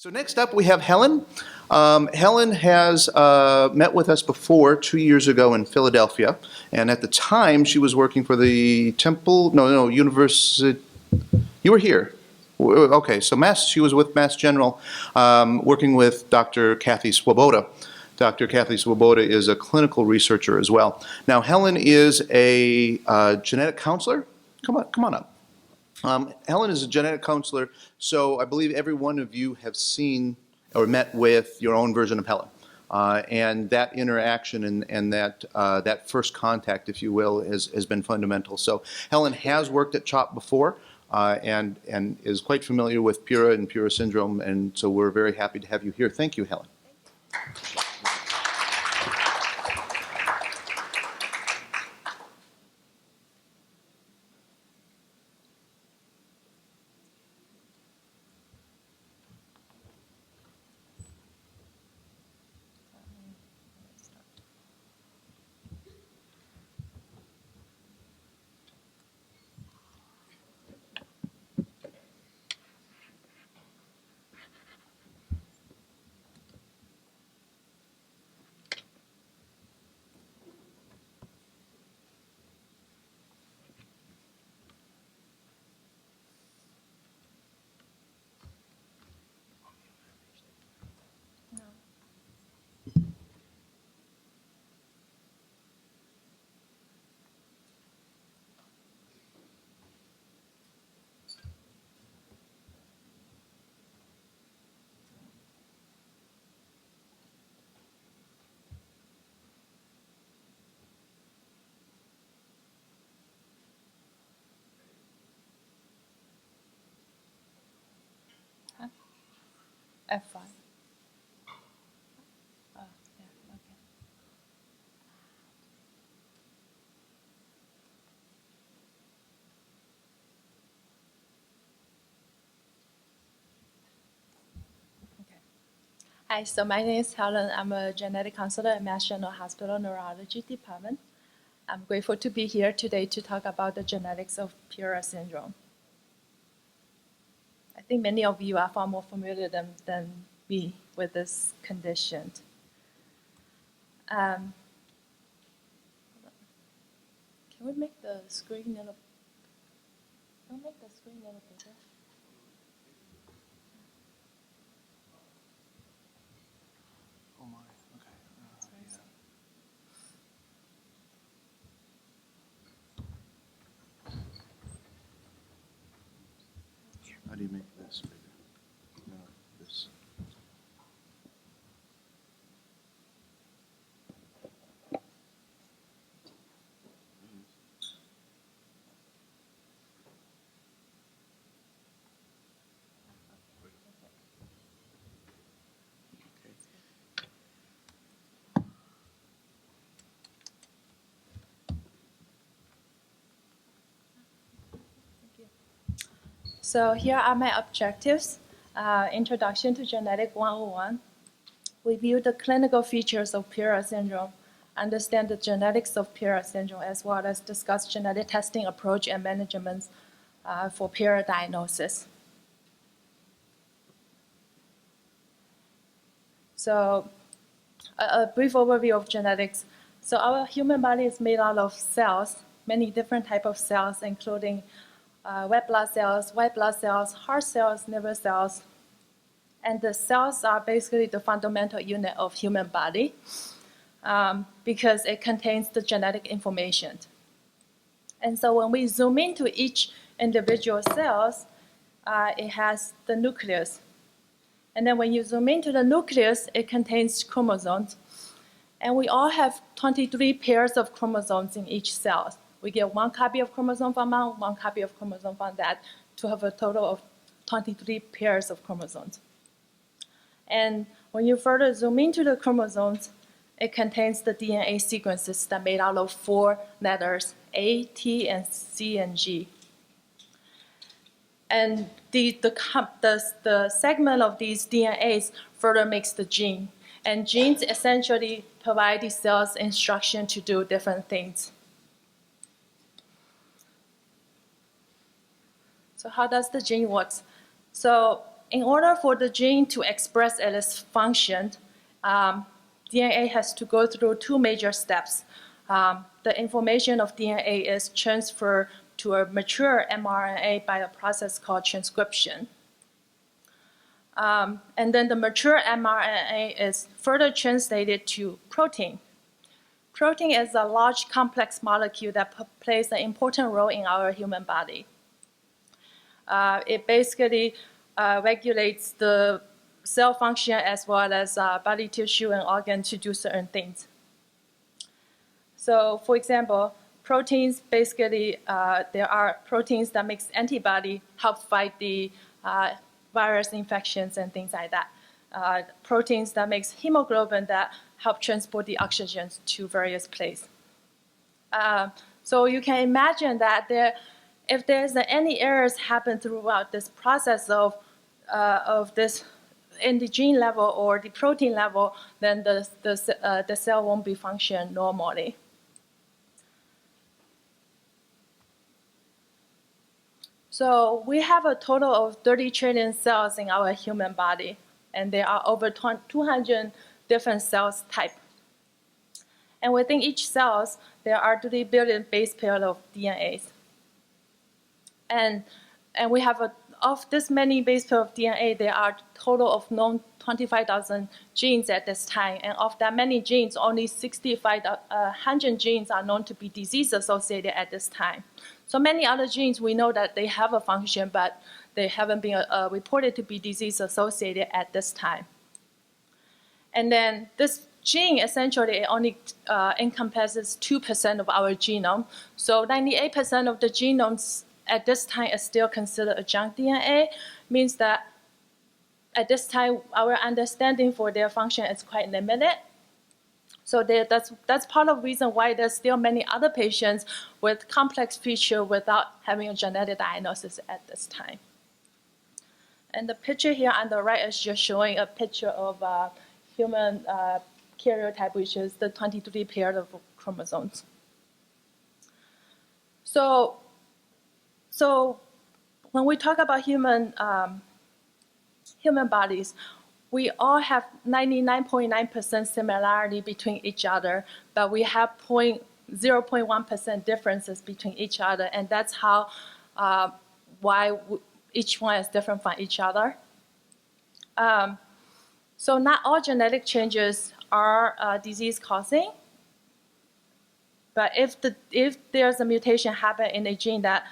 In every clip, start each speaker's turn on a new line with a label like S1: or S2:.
S1: So next up we have Helen. Helen has met with us before 2 years ago in Philadelphia, and at the time she was working for the University. You were here. Okay, so she was with Mass General, working with Dr. Kathy Swoboda. Dr. Kathy Swoboda is a clinical researcher as well. Now Helen is a genetic counselor. Come on up. Helen is a genetic counselor, so I believe every one of you have seen or met with your own version of Helen. And that interaction and that first contact, if you will, has been fundamental. So Helen has worked at CHOP before and is quite familiar with PURA and PURA syndrome, and so we're very happy to have you here. Thank you, Helen.
S2: F5. Oh, yeah, okay. Okay. Hi, so my name is Helen. I'm a genetic counselor at Mass General Hospital Neurology Department. I'm grateful to be here today to talk about the genetics of PURA syndrome. I think many of you are far more familiar than me with this condition. Can we make the screen a little? Can we make the screen a little bigger?
S1: Oh my, okay. How do you make this bigger? No, this.
S2: So here are my objectives. Introduction to Genetic 101. Review the clinical features of PURA syndrome. Understand the genetics of PURA syndrome, as well as discuss genetic testing approach and management for PURA diagnosis. So a brief overview of genetics. So our human body is made out of cells, many different types of cells, including red blood cells, white blood cells, heart cells, liver cells. And the cells are basically the fundamental unit of human body because it contains the genetic information. And so when we zoom into each individual cells, it has the nucleus. And then when you zoom into the nucleus, it contains chromosomes. And we all have 23 pairs of chromosomes in each cell. We get one copy of chromosome from mom, one copy of chromosome from dad, to have a total of 23 pairs of chromosomes. And when you further zoom into the chromosomes, it contains the DNA sequences that are made out of 4 letters, A, T, and C, and G. And the segment of these DNAs further makes the gene. And genes essentially provide the cells instruction to do different things. So how does the gene work? So in order for the gene to express its function, DNA has to go through two major steps. The information of DNA is transferred to a mature mRNA by a process called transcription. And then the mature mRNA is further translated to protein. Protein is a large complex molecule that plays an important role in our human body. It basically regulates the cell function as well as body tissue and organ to do certain things. So, for example, proteins basically, there are proteins that makes antibody help fight the virus infections and things like that. Proteins that makes hemoglobin that help transport the oxygen to various places. So you can imagine that if there's any errors happen throughout this process of this in the gene level or the protein level, then the cell won't be function normally. So we have a total of 30 trillion cells in our human body, and there are over 200 different cells types. And within each cells, there are 3 billion base pairs of DNAs. And we have of this many base pairs of DNA, there are a total of known 25,000 genes at this time. And of that many genes, only 6,500 genes are known to be disease associated at this time. So many other genes, we know that they have a function, but they haven't been reported to be disease associated at this time. And then this gene essentially only encompasses 2% of our genome. So 98% of the genomes at this time is still considered a junk DNA, means that at this time our understanding for their function is quite limited. So that's part of the reason why there's still many other patients with complex feature without having a genetic diagnosis at this time. And the picture here on the right is just showing a picture of human karyotype, which is the 23 pairs of chromosomes. So when we talk about human bodies, we all have 99.9% similarity between each other, but we have 0.1% differences between each other, and that's how why each one is different from each other. So not all genetic changes are disease-causing, but if there's a mutation happen in a gene that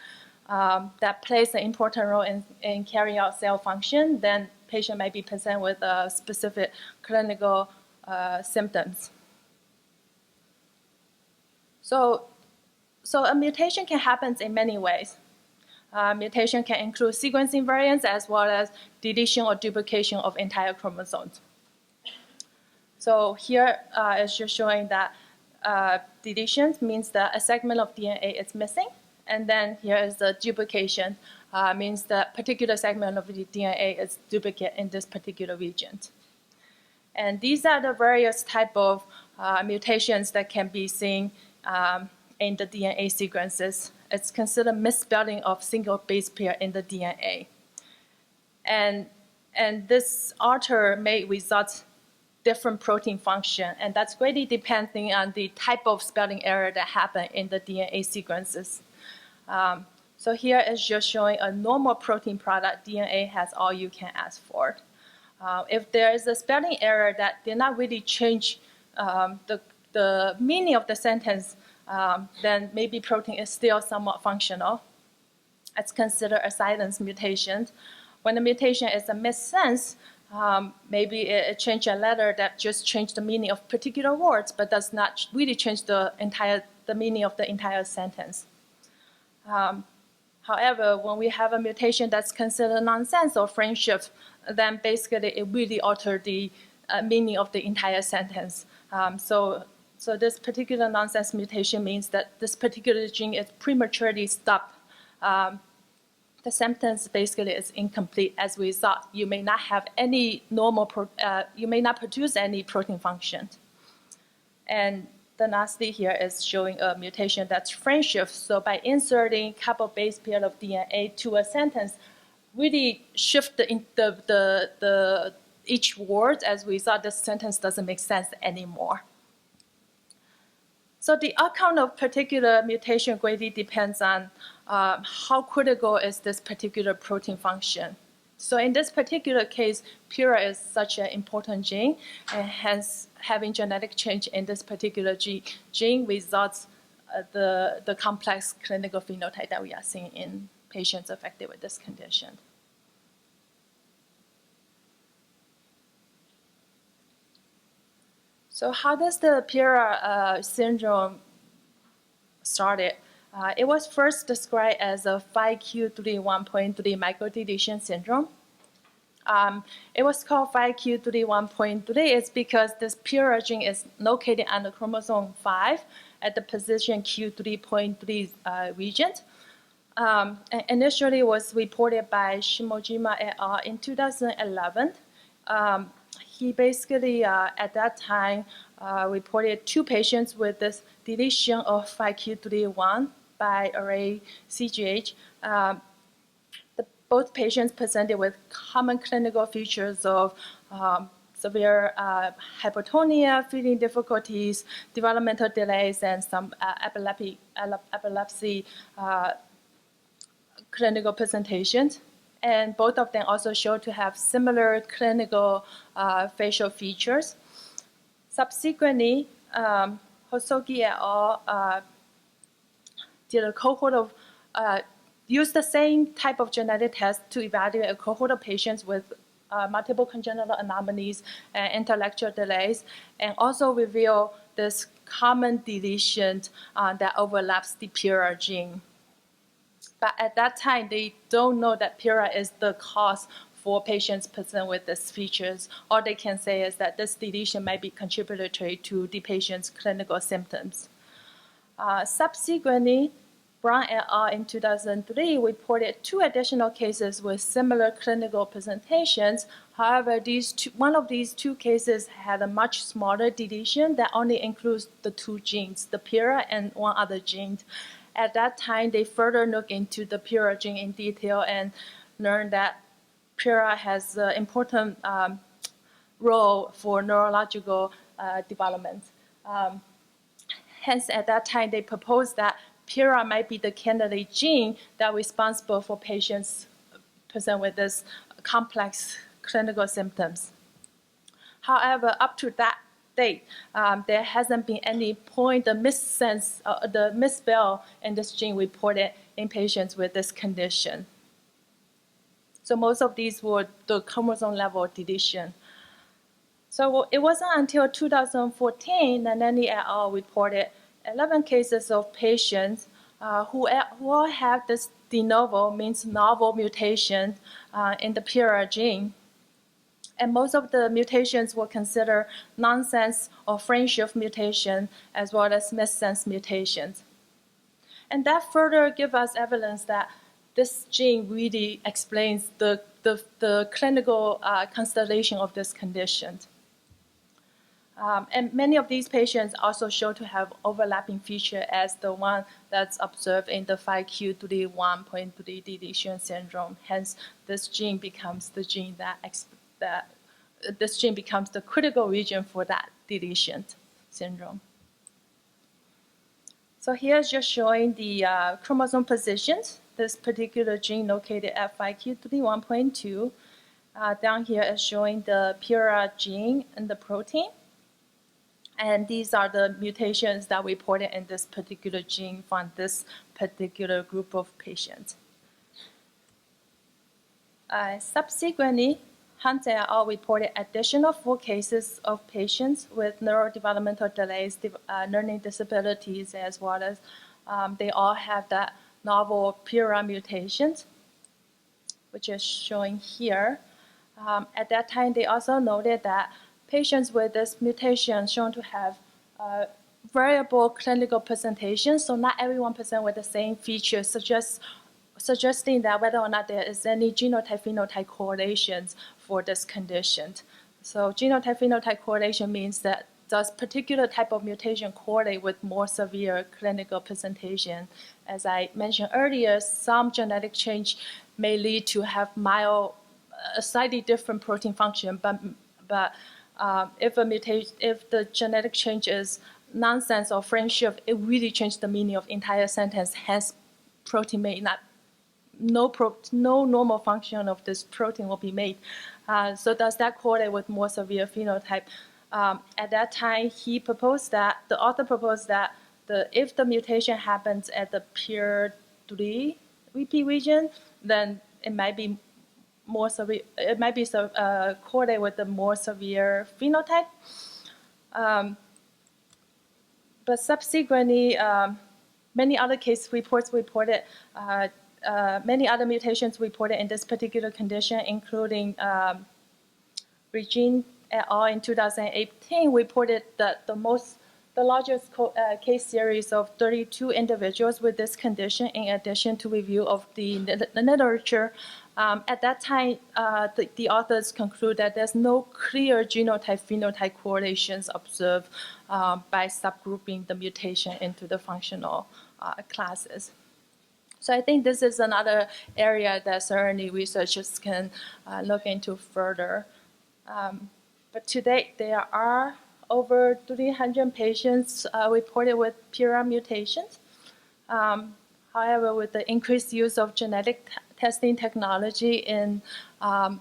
S2: plays an important role in carrying out cell function, then patient might be presented with specific clinical symptoms. So a mutation can happen in many ways. Mutation can include sequencing variants as well as deletion or duplication of entire chromosomes. So here is just showing that deletion means that a segment of DNA is missing, and then here is the duplication, means that particular segment of the DNA is duplicate in this particular region. And these are the various type of mutations that can be seen in the DNA sequences. It's considered misspelling of single base pair in the DNA. And this alter may result different protein function, and that's greatly depending on the type of spelling error that happen in the DNA sequences. So here is just showing a normal protein product. DNA has all you can ask for. If there is a spelling error that did not really change the meaning of the sentence, then maybe protein is still somewhat functional. It's considered a silence mutation. When the mutation is a missense, maybe it changed a letter that just changed the meaning of particular words, but does not really change the meaning of the entire sentence. However, when we have a mutation that's considered nonsense or frame shift, then basically it really altered the meaning of the entire sentence. So this particular nonsense mutation means that this particular gene is prematurely stopped. The sentence basically is incomplete. As a result, you may not have any you may not produce any protein function. And the lastly here is showing a mutation that's frame shift. So by inserting couple base pair of DNA to a sentence, really shift each word, as we thought this sentence doesn't make sense anymore. So the outcome of particular mutation greatly depends on how critical is this particular protein function. So in this particular case, PURA is such an important gene, and hence having genetic change in this particular gene results the complex clinical phenotype that we are seeing in patients affected with this condition. So how does the PURA syndrome started? It was first described as a 5q31.3 microdeletion syndrome. It was called 5q31.3. It's because this PURA gene is located on the chromosome 5 at the position q3.3 region. Initially was reported by Shimojima et al. In 2011. He basically, at that time, reported 2 patients with this deletion of 5q31 by array CGH. Both patients presented with common clinical features of severe hypotonia, feeding difficulties, developmental delays, and some epilepsy clinical presentations. And both of them also showed to have similar clinical facial features. Subsequently, Hosogi et al. Did a cohort of, used the same type of genetic test to evaluate a cohort of patients with multiple congenital anomalies and intellectual delays, and also reveal this common deletion that overlaps the PURA gene. But at that time, they don't know that PURA is the cause for patients present with these features. All they can say is that this deletion might be contributory to the patient's clinical symptoms. Subsequently, Brown et al. In 2003 reported 2 additional cases with similar clinical presentations. However, one of these 2 cases had a much smaller deletion that only includes the 2 genes, the PURA and 1 other gene. At that time, they further looked into the PURA gene in detail and learned that PURA has an important role for neurological development. Hence, at that time, they proposed that PURA might be the candidate gene that's responsible for patients present with this complex clinical symptoms. However, up to that date, there hasn't been any point, the misspell in this gene reported in patients with this condition. So most of these were the chromosome level deletion. So it wasn't until 2014 that Nani et al. Reported 11 cases of patients who all have this de novo, means novel mutation in the PURA gene. And most of the mutations were considered nonsense or fringe shift mutation, as well as missense mutations. And that further gives us evidence that this gene really explains the clinical constellation of this condition. And many of these patients also show to have overlapping feature as the one that's observed in the 5q31.3 deletion syndrome. Hence, this gene becomes the gene this gene becomes the critical region for that deletion syndrome. So here's just showing the chromosome positions. This particular gene located at 5q31.2. Down here is showing the PURA gene and the protein. And these are the mutations that we reported in this particular gene from this particular group of patients. Subsequently, Hunt et al. Reported additional 4 cases of patients with neurodevelopmental delays, learning disabilities, as well as they all have that novel PURA mutations, which is showing here. At that time, they also noted that patients with this mutation shown to have variable clinical presentations, so not everyone presents with the same features, suggesting that whether or not there is any genotype-phenotype correlations for this condition. So genotype-phenotype correlation means that does particular type of mutation correlate with more severe clinical presentation? As I mentioned earlier, some genetic change may lead to have mild, a slightly different protein function, but if the genetic change is nonsense or frame shift, it really changes the meaning of entire sentence. Hence, protein may not, no normal function of this protein will be made. So does that correlate with more severe phenotype? At that time, the author proposed that if the mutation happens at the PURA3 repeat region, then it might be more severe. It might be correlate with the more severe phenotype. But subsequently, many other case reports reported many other mutations reported in this particular condition, including Regine et al. In 2018 reported that the largest case series of 32 individuals with this condition, in addition to review of the literature. At that time, the authors conclude that there's no clear genotype-phenotype correlations observed by subgrouping the mutation into the functional classes. So I think this is another area that certainly researchers can look into further. But to date, there are over 300 patients reported with PURA mutations. However, with the increased use of genetic testing technology in trying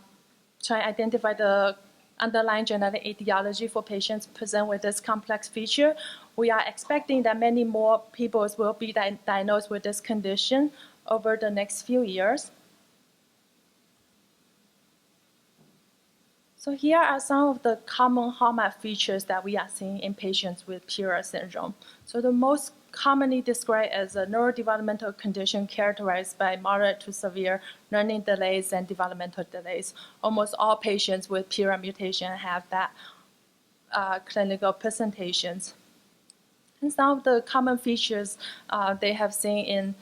S2: to identify the underlying genetic etiology for patients present with this complex feature, we are expecting that many more people will be diagnosed with this condition over the next few years. So here are some of the common hallmark features that we are seeing in patients with PURA syndrome. So the most commonly described as a neurodevelopmental condition characterized by moderate to severe learning delays and developmental delays. Almost all patients with PURA mutation have that clinical presentations. And some of the common features they have seen in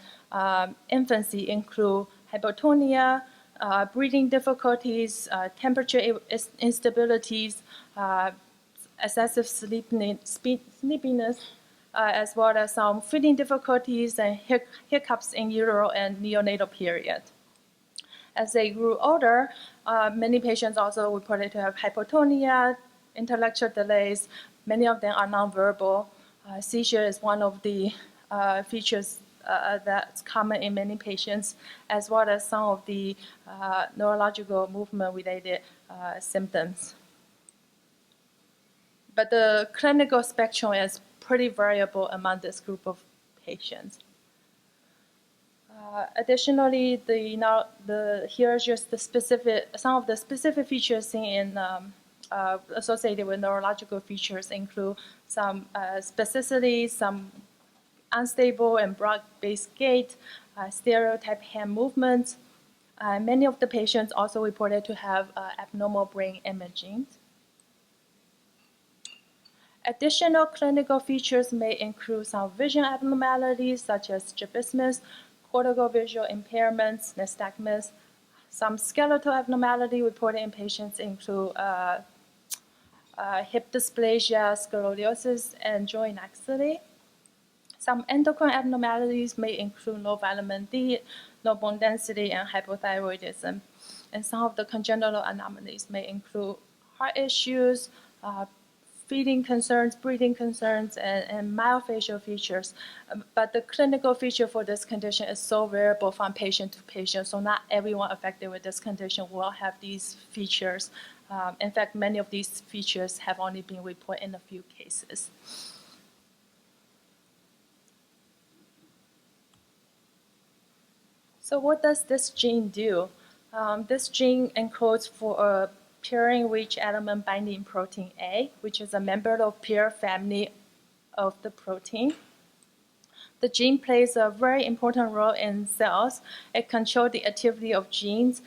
S2: infancy include hypotonia, breathing difficulties, temperature instabilities, excessive sleepiness, as well as some feeding difficulties and hiccups in utero and neonatal period. As they grew older, many patients also reported to have hypotonia, intellectual delays. Many of them are nonverbal. Seizure is one of the features that's common in many patients, as well as some of the neurological movement-related symptoms. But the clinical spectrum is pretty variable among this group of patients. Additionally, here's just some of the specific features seen in associated with neurological features include some spasticity, some unstable and broad-based gait, stereotype hand movements. Many of the patients also reported to have abnormal brain imaging. Additional clinical features may include some vision abnormalities such as strabismus, cortical visual impairments, nystagmus. Some skeletal abnormality reported in patients include hip dysplasia, scoliosis, and joint laxity. Some endocrine abnormalities may include low vitamin D, low bone density, and hypothyroidism. And some of the congenital anomalies may include heart issues, feeding concerns, breathing concerns, and mild facial features. But the clinical feature for this condition is so variable from patient to patient, so not everyone affected with this condition will have these features. In fact, many of these features have only been reported in a few cases. So what does this gene do? This gene encodes for a purine-rich element binding protein A, which is a member of PURA family of the protein. The gene plays a very important role in cells. It controls the activity of genes,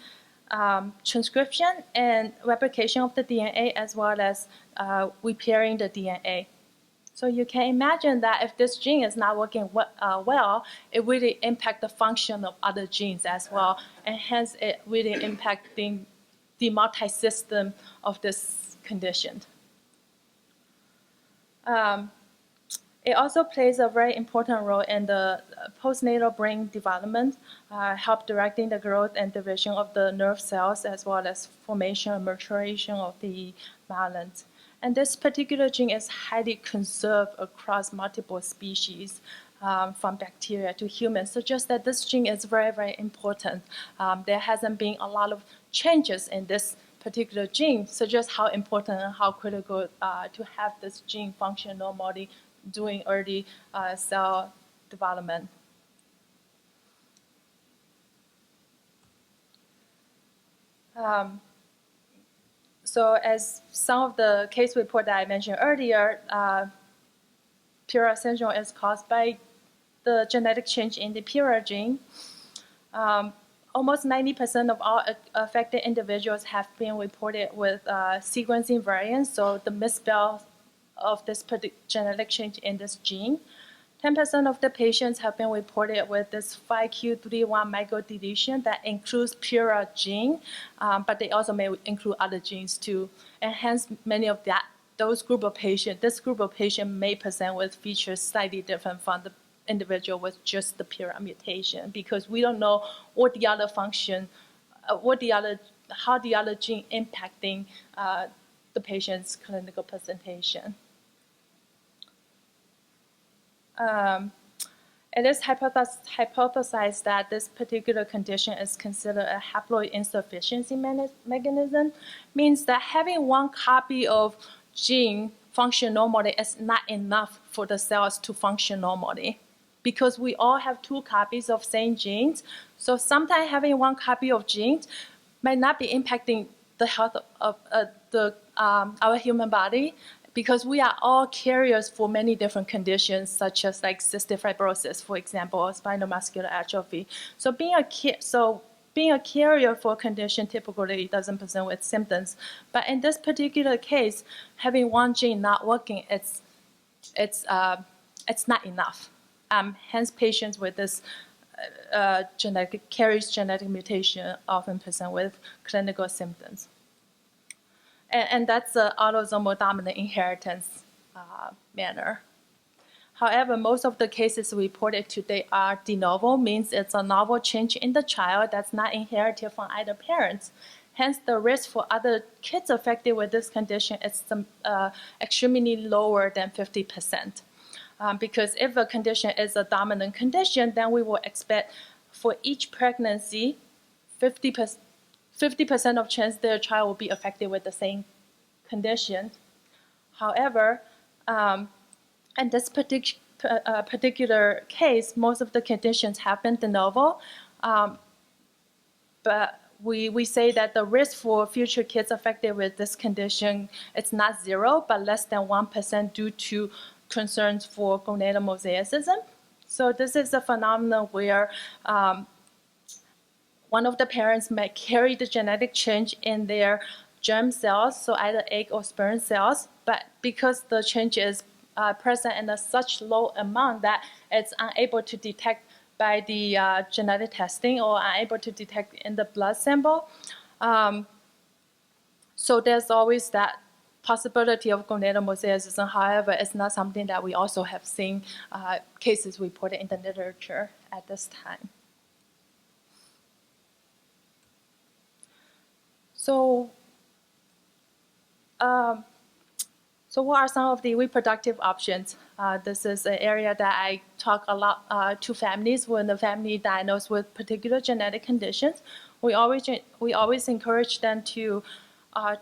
S2: transcription and replication of the DNA, as well as repairing the DNA. So you can imagine that if this gene is not working well, it really impacts the function of other genes as well, and hence it really impacts the multi-system of this condition. It also plays a very important role in the postnatal brain development, help directing the growth and division of the nerve cells as well as formation and maturation of the myelin. And this particular gene is highly conserved across multiple species, from bacteria to humans, suggests that this gene is very, very important. There hasn't been a lot of changes in this particular gene, suggests how important and how critical to have this gene function normally during early cell development. So as some of the case report that I mentioned earlier, PURA syndrome is caused by the genetic change in the PURA gene. Almost 90% of all affected individuals have been reported with sequencing variants, so the misspell of this genetic change in this gene. 10% of the patients have been reported with this 5q31 microdeletion that includes PURA gene, but they also may include other genes too. And hence, many of this group of patients may present with features slightly different from the individual with just the PURA mutation, because we don't know what the other function, how the other gene impacting the patient's clinical presentation. It is hypothesized that this particular condition is considered a haploid insufficiency mechanism, means that having one copy of gene function normally is not enough for the cells to function normally, because we all have two copies of same genes. So sometimes having one copy of genes might not be impacting the health of our human body, because we are all carriers for many different conditions, such as like cystic fibrosis, for example, or spinal muscular atrophy. So being a carrier for a condition typically doesn't present with symptoms. But in this particular case, having one gene not working, it's not enough. Hence, patients with this genetic mutation often present with clinical symptoms. And that's the autosomal dominant inheritance manner. However, most of the cases reported today are de novo, means it's a novel change in the child that's not inherited from either parents. Hence, the risk for other kids affected with this condition is extremely lower than 50%. Because if a condition is a dominant condition, then we will expect for each pregnancy, 50% of chance their child will be affected with the same condition. However, in this particular case, most of the conditions have been de novo, but we say that the risk for future kids affected with this condition, it's not zero, but less than 1% due to concerns for gonadal mosaicism. So this is a phenomenon where one of the parents may carry the genetic change in their germ cells, so either egg or sperm cells, but because the change is present in such low amount that it's unable to detect by the genetic testing or unable to detect in the blood sample. So there's always that possibility of gonadal mosaicism. However, it's not something that we also have seen cases reported in the literature at this time. So what are some of the reproductive options? This is an area that I talk a lot to families when the family diagnosed with particular genetic conditions. We always encourage them to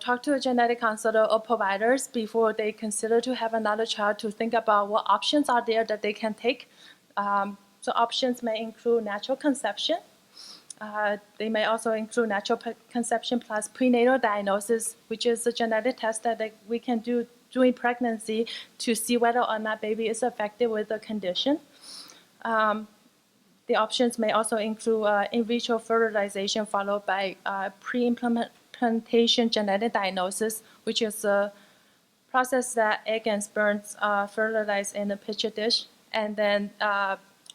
S2: talk to a genetic counselor or providers before they consider to have another child, to think about what options are there that they can take. So options may include natural conception. They may also include natural conception plus prenatal diagnosis, which is a genetic test that we can do during pregnancy to see whether or not baby is affected with the condition. The options may also include in vitro fertilization followed by pre-implantation genetic diagnosis, which is a process that egg and sperms fertilize in a petri dish, and then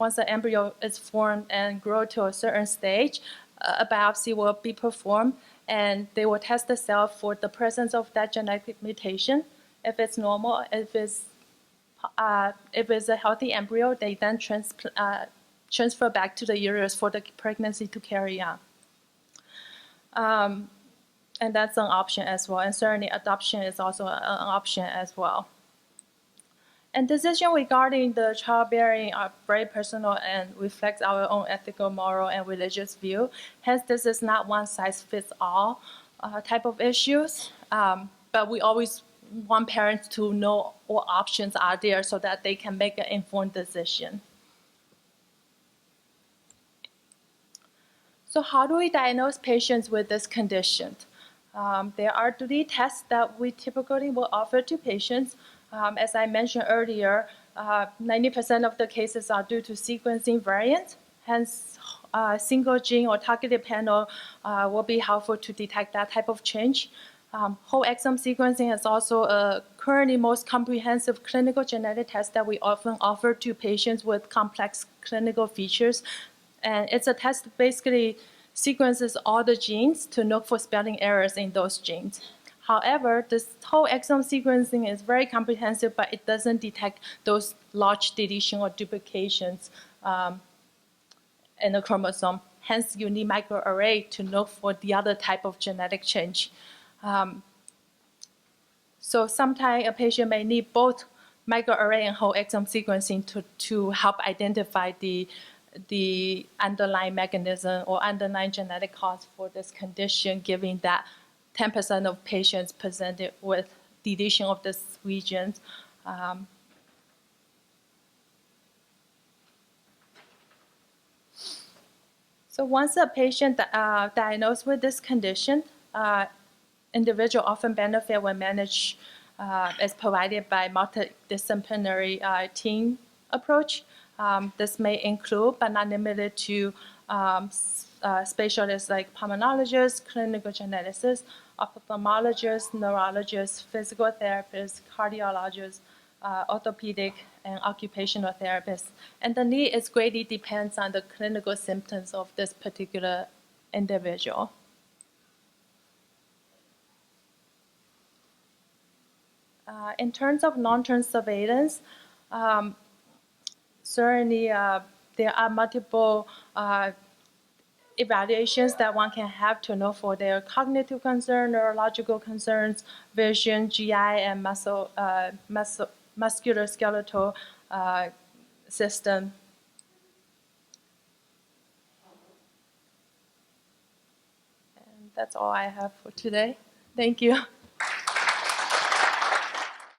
S2: once the embryo is formed and grow to a certain stage, a biopsy will be performed, and they will test the cell for the presence of that genetic mutation. If it's normal, if it's if it's a healthy embryo, they then transfer back to the uterus for the pregnancy to carry on. And that's an option as well. And certainly adoption is also an option as well. And decisions regarding the childbearing are very personal and reflect our own ethical, moral, and religious view. Hence, this is not one-size-fits-all type of issues. But we always want parents to know what options are there so that they can make an informed decision. So how do we diagnose patients with this condition? There are 3 tests that we typically will offer to patients. As I mentioned earlier, 90% of the cases are due to sequencing variants. Hence, single gene or targeted panel will be helpful to detect that type of change. Whole exome sequencing is also a currently most comprehensive clinical genetic test that we often offer to patients with complex clinical features. And it's a test that basically sequences all the genes to look for spelling errors in those genes. However, this whole exome sequencing is very comprehensive, but it doesn't detect those large deletion or duplications in the chromosome. Hence, you need microarray to look for the other type of genetic change. So sometimes a patient may need both microarray and whole exome sequencing to help identify the underlying mechanism or underlying genetic cause for this condition, given that 10% of patients presented with deletion of this region. So once a patient diagnosed with this condition, individual often benefit when managed as provided by multidisciplinary team approach. This may include, but not limited to, specialists like pulmonologists, clinical geneticists, ophthalmologists, neurologists, physical therapists, cardiologists, orthopedic, and occupational therapists. And the need is greatly depends on the clinical symptoms of this particular individual. In terms of long-term surveillance, certainly there are multiple evaluations that one can have to know for their cognitive concern, neurological concerns, vision, GI, and musculoskeletal system. And that's all I have for today. Thank you.